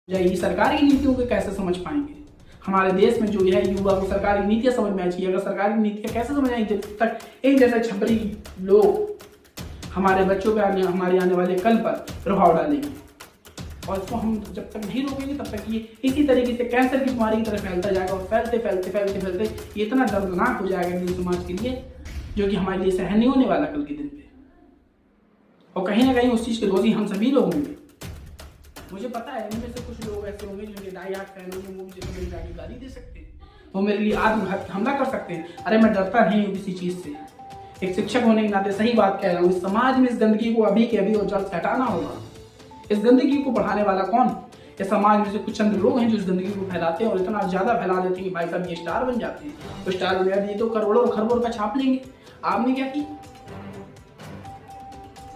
जाएगी। सरकार की नीतियों को कैसे समझ पाएंगे? हमारे देश में जो है युवा को सरकार की नीतियां समझ में आनी चाहिए। अगर सरकार की नीतियां कैसे समझ आएंगी जब तक इन जैसे छपरी लोग हमारे बच्चों पे हमारे आने वाले कल पर प्रभाव डालेंगे। और इसको हम जब तक नहीं रोकेंगे तब तक ये इसी तरीके से कैंसर की बीमारी की तरफ फैलता जाएगा और फैलते फैलते फैलते फैलते ये इतना दर्दनाक हो जाएगा हिंदू समाज के लिए, जो कि हमारे लिए सहन नहीं होने वाला कल के दिन पे। और कहीं ना कहीं उस चीज़ के दोषी हम सभी लोग होंगे। मुझे पता है इनमें से कुछ लोग ऐसे होंगे जो मेरे डाई हार्ट फैन होंगे, वो मुझे तो मेरी गाड़ी गाली दे सकते हैं, वो मेरे लिए आत्मघात हमला कर सकते हैं। अरे मैं डरता नहीं हूँ किसी चीज़ से। एक शिक्षक होने के नाते सही बात कह रहा हूँ। इस समाज में इस गंदगी को अभी के अभी और जल्द से हटाना होगा। इस गंदगी को बढ़ाने वाला कौन? इस समाज में से कुछ चंद लोग हैं जो इस गंदगी को फैलाते हैं और इतना ज्यादा फैला देते हैं कि भाई साहब ये स्टार बन जाते हैं। तो स्टार बन जाते हैं तो करोड़ों खरबों रुपए छाप लेंगे। आपने क्या किया?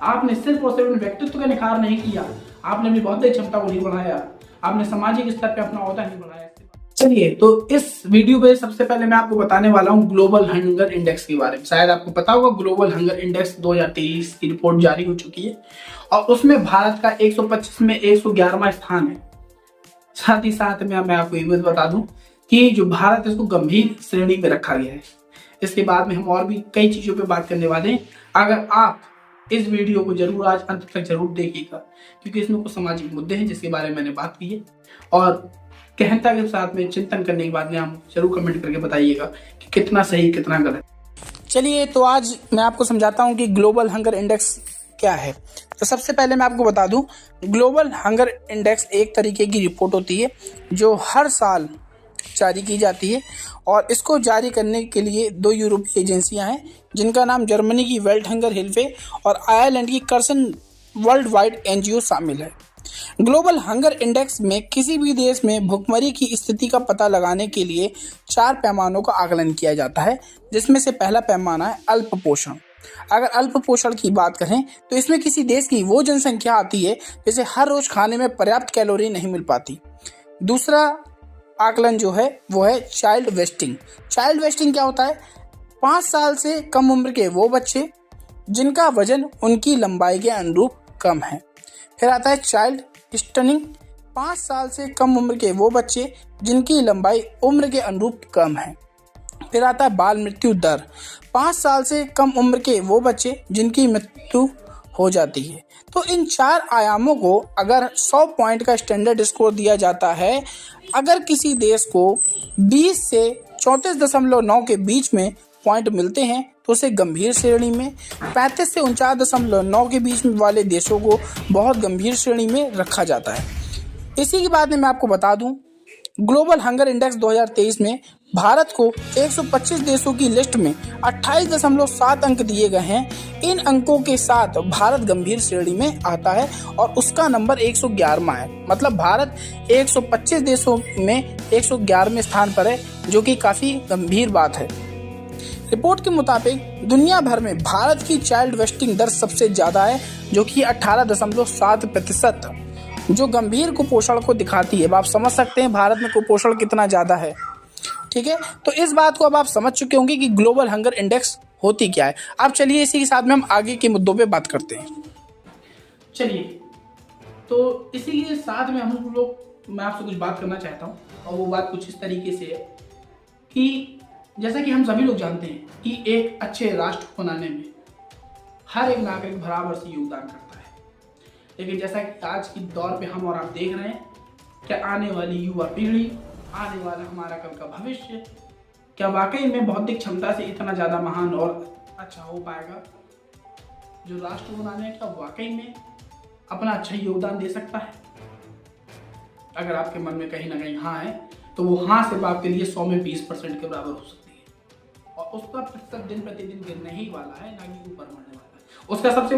आपने सिर्फ और सिर्फ व्यक्तित्व का निखार नहीं किया, आपने अपनी बौद्धिक क्षमता को नहीं बढ़ाया, आपने सामाजिक स्तर पर अपना ओहदा नहीं बढ़ाया। चलिए, तो इस वीडियो पे सबसे पहले मैं आपको बताने वाला हूँ ग्लोबल हंगर इंडेक्स के बारे में। शायद आपको पता होगा ग्लोबल हंगर इंडेक्स 2023 की रिपोर्ट जारी हो चुकी है और उसमें भारत का 125 में 111वां स्थान है। साथ ही साथ में मैं आपको ये बात बता दूं कि जो भारत है इसको गंभीर श्रेणी में रखा गया है। इसके बाद में हम और भी कई चीजों पे बात करने वाले हैं। अगर आप इस वीडियो को जरूर आज अंत तक जरूर देखिएगा, क्योंकि इसमें कुछ सामाजिक मुद्दे हैं जिसके बारे में मैंने बात की है। और गहनता के साथ में चिंतन करने के बाद में आप जरूर कमेंट करके बताइएगा कि कितना सही कितना गलत। चलिए, तो आज मैं आपको समझाता हूं कि ग्लोबल हंगर इंडेक्स क्या है। तो सबसे पहले मैं आपको बता दूं, ग्लोबल हंगर इंडेक्स एक तरीके की रिपोर्ट होती है जो हर साल जारी की जाती है और इसको जारी करने के लिए दो यूरोपीय एजेंसियां हैं जिनका नाम जर्मनी की वेल्ट हंगर हिल्फे और आयरलैंड की कर्सन वर्ल्ड वाइड एनजीओ शामिल है। ग्लोबल हंगर इंडेक्स में किसी भी देश में भुखमरी की स्थिति का पता लगाने के लिए 4 पैमानों का आकलन किया जाता है, जिसमें से पहला पैमाना है अल्प पोषण। अगर अल्प पोषण की बात करें तो इसमें किसी देश की वो जनसंख्या आती है जिसे हर रोज खाने में पर्याप्त कैलोरी नहीं मिल पाती। दूसरा आकलन जो है वो है चाइल्ड वेस्टिंग। चाइल्ड वेस्टिंग क्या होता है? 5 साल से कम उम्र के वो बच्चे जिनका वजन उनकी लंबाई के अनुरूप कम है। फिर आता है चाइल्ड स्टनिंग। 5 साल से कम उम्र के वो बच्चे जिनकी लंबाई उम्र के अनुरूप कम है। फिर आता है बाल मृत्यु दर। 5 साल से कम उम्र के वो बच्चे जिनकी मृत्यु हो जाती है। तो इन 4 आयामों को अगर 100 पॉइंट का स्टैंडर्ड स्कोर दिया जाता है, अगर किसी देश को 20 से 34.9 के बीच में पॉइंट मिलते हैं तो उसे गंभीर श्रेणी में, 35 से 49.9 के बीच में वाले देशों को बहुत गंभीर श्रेणी में रखा जाता है। इसी के बाद में मैं आपको बता दूं, ग्लोबल हंगर इंडेक्स 2023 में भारत को 125 देशों की लिस्ट में 28.7 अंक दिए गए हैं। इन अंकों के साथ भारत गंभीर श्रेणी में आता है और उसका नंबर 111वां है। मतलब भारत 125 देशों में 111वें स्थान पर है, जो कि काफी गंभीर बात है। रिपोर्ट के मुताबिक दुनिया भर में भारत की चाइल्ड वेस्टिंग दर सबसे ज्यादा है, जो कि 18.7%, जो गंभीर कुपोषण को दिखाती है। अब आप समझ सकते हैं भारत में कुपोषण कितना ज्यादा है। ठीक है, तो इस बात को अब आप समझ चुके होंगे कि ग्लोबल हंगर इंडेक्स होती क्या है। अब चलिए इसी के साथ में हम आगे के मुद्दों पे बात करते हैं। चलिए, तो इसी के साथ में हम लोग मैं आपसे कुछ बात करना चाहता हूँ और वो बात कुछ इस तरीके से है कि जैसा कि हम सभी लोग जानते हैं कि एक अच्छे राष्ट्र को बनाने में हर एक नागरिक बराबर से योगदान करता है। लेकिन जैसा कि आज के दौर पे हम और आप देख रहे हैं, क्या आने वाली युवा पीढ़ी, आने वाला हमारा कल का भविष्य, क्या वाकई में बौद्धिक क्षमता से इतना ज़्यादा महान और अच्छा हो पाएगा जो राष्ट्र बनाने का वाकई में अपना अच्छा योगदान दे सकता है? अगर आपके मन में कहीं ना कहीं हाँ है, तो वो हाँ सिर्फ आपके लिए 100 में 20% के बराबर हो सकती है और उसका प्रतिशत दिन प्रतिदिन गिरने ही वाला है, ना कि ऊपर बढ़ने वाला है। उसका सबसे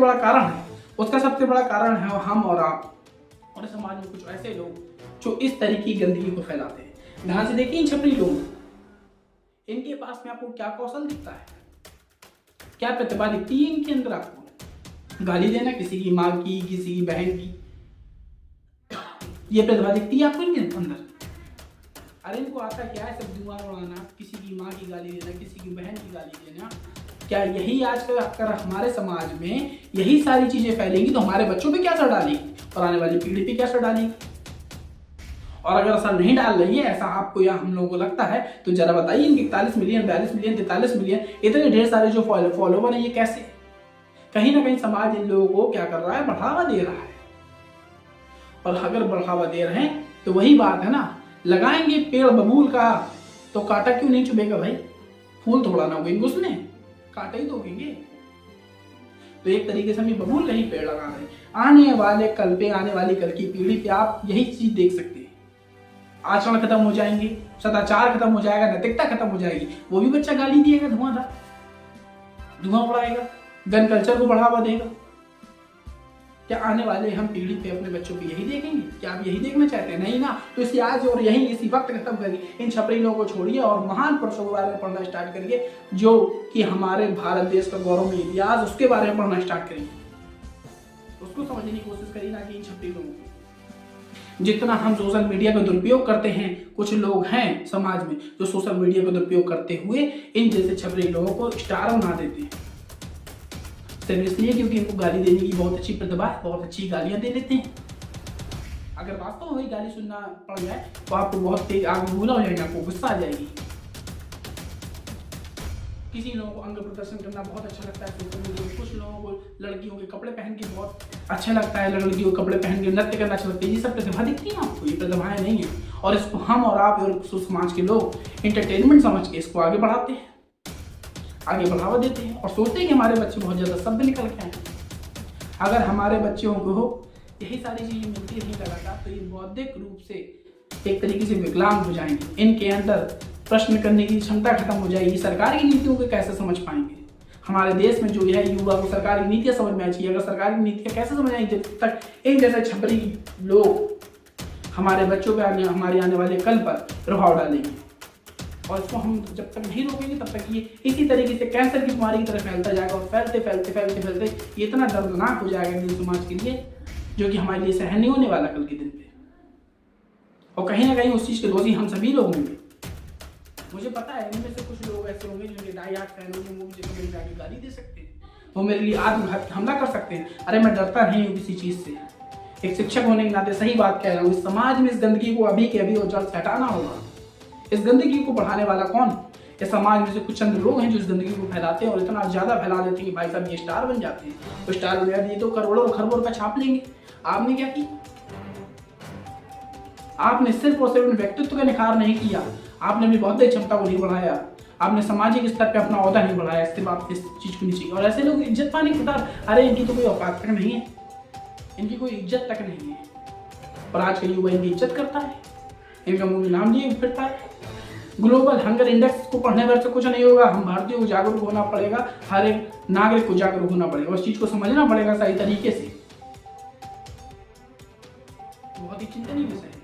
बड़ा कारण है हम और आप और समाज में कुछ ऐसे लोग जो इस तरीके की गंदगी को फैलाते हैं। ध्यान से देखिए, इन छपरी लोग, इनके पास में आपको क्या कौशल दिखता है, क्या प्रतिभा दिखती है इनके अंदर? आपको गाली देना, किसी की माँ की, किसी की बहन की, ये प्रतिभा दिखती है आपको इनके अंदर? अरे इनको आता क्या है? सब धुआं उड़ाना, किसी की माँ की गाली देना, किसी की बहन की गाली देना। क्या यही आजकल अगर हमारे समाज में यही सारी चीजें फैलेंगी तो हमारे बच्चों पे क्या असर डालेगी और आने वाली पीढ़ी पे क्या असर डालेगी? और अगर असर नहीं डाल रही है ऐसा आपको या हम लोगों को लगता है तो जरा बताइए, इनके 41 मिलियन 42 मिलियन 43 मिलियन इतने ढेर सारे जो फॉलोवर हैं, ये कैसे? कहीं ना कहीं समाज इन लोगों को क्या कर रहा है, बढ़ावा दे रहा है। और अगर बढ़ावा दे रहे हैं तो वही बात है ना, लगाएंगे पेड़ बबूल का तो कांटा क्यों नहीं चुभेगा भाई? फूल थोड़ा ना उगेंगे उसमें, कांटे ही तो उगेंगे। तो एक तरीके से हम बबूल का ही पेड़ लगा रहे हैं। आने वाले कल पे, आने वाली कल की पीढ़ी पे आप यही चीज देख सकते हैं। आचरण खत्म हो जाएंगे, सदाचार खत्म हो जाएगा, नैतिकता खत्म हो जाएगी। वो भी बच्चा गाली दिएगा, धुआं उड़ाएगा, गन कल्चर को बढ़ावा देगा। क्या आने वाले हम पीढ़ी पे अपने बच्चों को यही देखेंगे? क्या आप यही देखना चाहते हैं? नहीं ना। तो इसी आज और यही इसी वक्त खत्म करिए, इन छपरी लोगों को छोड़िए और महान पुरुषों के बारे में पढ़ना स्टार्ट करिए, जो कि हमारे भारत देश का गौरव में इतिहास, उसके बारे में पढ़ना स्टार्ट करिए, उसको समझने की कोशिश करिए, ना कि इन छपरी लोगों को। जितना हम सोशल मीडिया का दुरुपयोग करते हैं, कुछ लोग हैं समाज में जो सोशल मीडिया का दुरुपयोग करते हुए इन जैसे छपरी लोगों को स्टार बना देते हैं, सिर्फ इसलिए क्योंकि इनको गाली देने की बहुत अच्छी प्रतिभा है, बहुत अच्छी गालियां दे लेते हैं। अगर वास्तव में वही गाली सुनना पड़ जाए तो आपको बहुत तेज आग भूला हो जाएगा, आपको गुस्सा आ जाएगी। किसी लोगों को अंग प्रदर्शन करना बहुत अच्छा लगता है सोशल मीडिया में, कुछ लोगों को लड़कियों के कपड़े पहन के बहुत अच्छा लगता है, लड़कियों के कपड़े पहन के नृत्य करना अच्छा लगता है। ये सब प्रतिभा दिखती है आपको, ये प्रतिभाएं नहीं है। और इसको हम और आप और समाज के लोग एंटरटेनमेंट समझ के इसको आगे बढ़ाते हैं, आगे बढ़ावा देते हैं और सोचते हैं कि हमारे बच्चे बहुत ज्यादा शब्द निकल के आए। अगर हमारे बच्चों को यही सारी चीजें मिलती रही लगातार तो ये बौद्धिक रूप से एक तरीके से विकलांग हो जाएंगे, इनके अंदर प्रश्न करने की क्षमता खत्म हो जाएगी। सरकार की नीतियों को कैसे समझ पाएंगे? हमारे देश में जो है युवा को सरकार की नीतियां समझ में आनी चाहिए। अगर सरकार की नीतियां कैसे समझ आएंगी जब तक इन जैसे छपरी लोग हमारे बच्चों पे हमारे आने वाले कल पर प्रभाव डालेंगे। और इसको हम जब तक नहीं रोकेंगे तब तक ये इसी तरीके से कैंसर की बीमारी की तरह फैलता जाएगा और फैलते फैलते फैलते फैलते ये इतना दर्दनाक हो जाएगा हिंदू समाज के लिए, जो कि हमारे लिए सहन नहीं होने वाला कल के दिन पे। और कहीं ना कहीं उस चीज के दोषी हम सभी लोग होंगे। मुझे पता है इनमें से कुछ लोग ऐसे होंगे जो डाई हार्ट फैन होंगे, वो मुझे मेरी जाके गाली दे सकते हैं, वो मेरे लिए आत्मघाती हमला कर सकते हैं। अरे मैं डरता नहीं हूँ किसी चीज से, एक शिक्षक होने के नाते सही बात कह रहा हूँ। इस समाज में इस गंदगी को अभी के अभी और जल्द से हटाना होगा। इस गंदगी को बढ़ाने वाला कौन? इस समाज में से कुछ चंद लोग हैं जो इस गंदगी को फैलाते हैं और इतना ज्यादा फैला देते हैं कि भाई साहब ये स्टार बन जाते हैं। तो स्टार बन जाते हैं तो करोड़ों और खरबों का छाप लेंगे। आपने क्या किया? आपने सिर्फ और सिर्फ व्यक्तित्व का निखार नहीं किया, आपने अपनी बौद्धिक क्षमता को नहीं बढ़ाया, आपने सामाजिक स्तर पे अपना औहदा नहीं बढ़ाया। सिर्फ आप इस चीज को नहीं चाहिए। और ऐसे लोग इज्जत पाने के बाद अरे इनकी तो कोई औकात तक नहीं है, इनकी कोई इज्जत तक नहीं है। और आज का युवा इनकी इज्जत करता है, इनका मुंह में नाम लिए फिरता है। ग्लोबल हंगर इंडेक्स को पढ़ने भर से कुछ नहीं होगा। हम भारतीयों को जागरूक होना पड़ेगा, हर एक नागरिक को जागरूक होना पड़ेगा, उस चीज को समझना पड़ेगा सही तरीके से। बहुत ही चिंतनीय विषय है।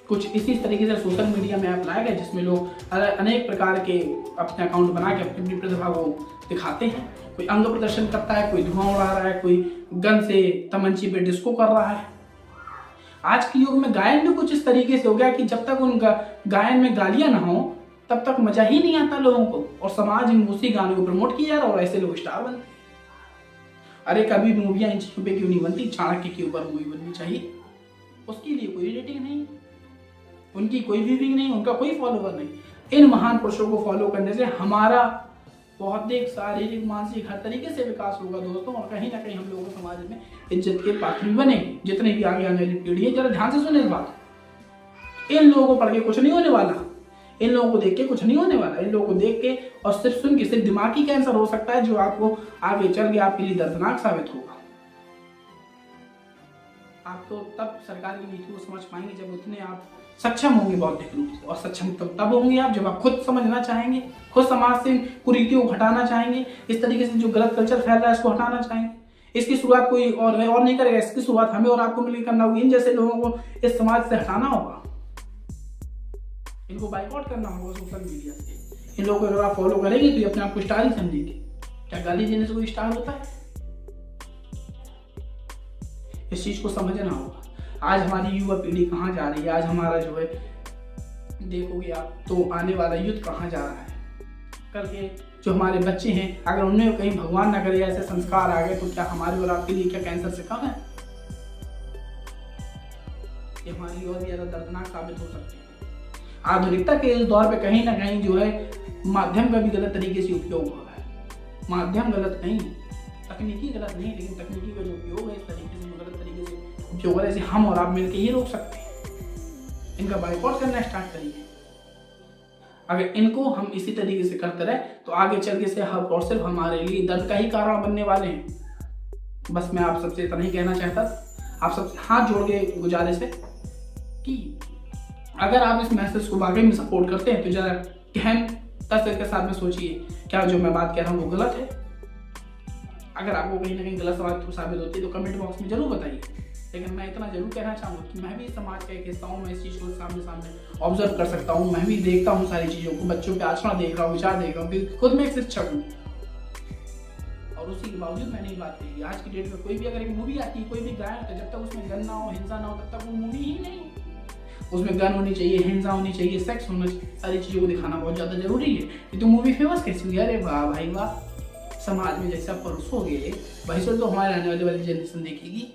कुछ इसी तरीके से सोशल मीडिया में ऐप लाया गया जिसमें लोग अनेक प्रकार के अपने अकाउंट बना के अपनी प्रतिभा को दिखाते हैं। कोई अंग प्रदर्शन करता है, कोई धुआं उड़ा रहा है, कोई गन से तमंची पे डिस्को कर रहा है। आज के युग में गायन भी कुछ इस तरीके से हो गया कि जब तक उन गायन में गालियां ना हो तब तक मजा ही नहीं आता लोगों को, और समाज में उसी गाने को प्रमोट किया जा रहा है और ऐसे लोग स्टार बनते हैं। अरे कभी मूवियां इन चीजों पे क्यों नहीं बनती? चाणक्य के ऊपर मूवी बननी चाहिए, उसके लिए कोई रेटिंग नहीं, उनकी कोई व्यूइंग नहीं, उनका कोई फॉलोवर नहीं। इन महान पुरुषों को फॉलो करने से हमारा बौद्धिक, शारीरिक, मानसिक हर तरीके से विकास होगा दोस्तों। और कहीं ना कहीं हम लोगों को समाज में इज्जत के पात्र भी बनेंगे। जितने भी आगे आने वाली पीढ़ी है, जरा ध्यान से सुने इस बात। इन लोगों को पढ़ के कुछ नहीं होने वाला, इन लोगों को देख के कुछ नहीं होने वाला। इन लोगों को देख के और सिर्फ सुन के सिर्फ दिमागी कैंसर हो सकता है, जो आपको आगे चल के आपके लिए दर्दनाक साबित होगा। आप तो तब सरकार की नीति को समझ पाएंगे जब उतने आप सक्षम होंगे बौद्धिक रूप से। और सक्षम तब होंगे आप जब आप खुद समझना चाहेंगे, खुद समाज से कुरीतियों को हटाना चाहेंगे, इस तरीके से जो गलत कल्चर फैल रहा है इसको हटाना चाहेंगे। इसकी शुरुआत कोई और नहीं करेगा, इसकी शुरुआत हमें और आपको मिलकर करना होगी। इन जैसे लोगों को इस समाज से हटाना होगा, इनको बाइकआउट करना होगा सोशल मीडिया से। इन लोगों को अगर आप फॉलो करेंगे तो ये अपने आप को स्टार ही समझेंगे। क्या गाली देने से कोई स्टार होता है? इस चीज को समझना होगा। आज हमारी युवा पीढ़ी कहाँ जा रही है, आज हमारा जो है देखोगे आप तो आने वाला युद्ध कहाँ जा रहा है। कल के जो हमारे बच्चे हैं, अगर उनमें कहीं भगवान ना करे ऐसे संस्कार आ गए तो क्या हमारे और आपके लिए क्या कैंसर से कम है? ये हमारे लिए और भी ज़्यादा दर्दनाक साबित हो सकते हैं। आधुनिकता के इस दौर पे कहीं ना कहीं जो है माध्यम का भी गलत तरीके से उपयोग हो रहा है। माध्यम गलत नहीं, तकनीकी गलत नहीं, लेकिन तकनीकी का जो उपयोग है इस तरीके से गलत तरीके से उपयोग हो रहा है। जैसे हम और आप मिलकर ये रोक सकते हैं, इनका बाइकआउट करना स्टार्ट करिए। अगर इनको हम इसी तरीके से करते रहे तो आगे चल के से हम और सिर्फ हमारे लिए दर्द का ही कारण बनने वाले हैं। बस मैं आप सबसे इतना ही कहना चाहता, आप सबसे हाथ जोड़ के गुजारिश है कि अगर आप इस मैसेज को वाकई में सपोर्ट करते हैं तो जरा गहनता के साथ में सोचिए, क्या जो मैं बात कह रहा हूँ वो गलत है? अगर आपको कहीं ना कहीं गलत बात साबित होती है तो कमेंट बॉक्स में जरूर बताइए। लेकिन मैं इतना जरूर कहना चाहूँगा कि मैं भी समाज का एक हिस्सा हूँ, मैं इस चीज़ को सामने ऑब्जर्व कर सकता हूँ, मैं भी देखता हूँ सारी चीज़ों को, बच्चों के आचरण देख रहा हूँ, विचार देख रहा हूँ, क्योंकि खुद मैं एक शिक्षक हूँ। और उसी के बावजूद मैंने ये बात कही, आज की डेट में कोई भी अगर एक मूवी आती है, कोई भी गायन होता है, जब तक उसमें गन ना हो, हिंसा ना हो, तब तक वो मूवी ही नहीं। उसमें गन होनी चाहिए, हिंसा होनी चाहिए, सेक्स होना चाहिए, सारी चीज़ों को दिखाना बहुत ज़्यादा जरूरी है। ये तो मूवी फेमस कैसी हुई? अरे वाह भाई वाह, समाज में जैसे आप परोसोगे वही से तो हमारे आने वाली जनरेशन देखेगी,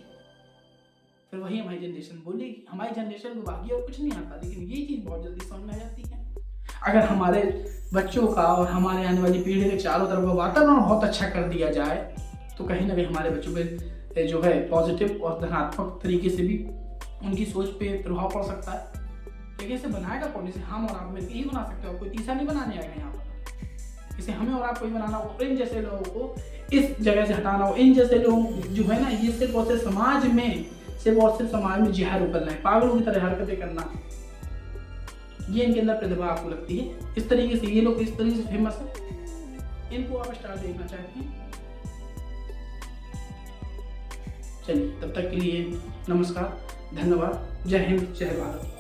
फिर वही हमारी जनरेशन बोलेगी। हमारी जनरेशन को बाकी और कुछ नहीं आता, लेकिन ये चीज़ बहुत जल्दी समझ में आ जाती है। अगर हमारे बच्चों का और हमारे आने वाली पीढ़ी के चारों तरफ का वातावरण बहुत अच्छा कर दिया जाए तो कहीं ना कहीं हमारे बच्चों पे जो है पॉजिटिव और धनात्मक तरीके से भी उनकी सोच पे प्रभाव पड़ सकता है। लेकिन इसे बनाएगा कौन? इसे हम और आप मिलकर ही बना सकते हो, कोई तीसरा नहीं बनाने आएगा यहाँ पर। इसे हमें और आपको ही बनाना हो, इन जैसे लोगों को इस जगह से हटाना हो। इन जैसे लोग जो है ना, ये सिर्फ और सिर्फ समाज में जहर उगलना है, पागलों की तरह हरकतें करना, ये इनके अंदर प्रतिभा आपको लगती है। इस तरीके से ये लोग इस तरीके से फेमस है, इनको आप स्टार देखना चाहते हैं। चलिए, तब तक के लिए नमस्कार, धन्यवाद, जय हिंद, जय भारत।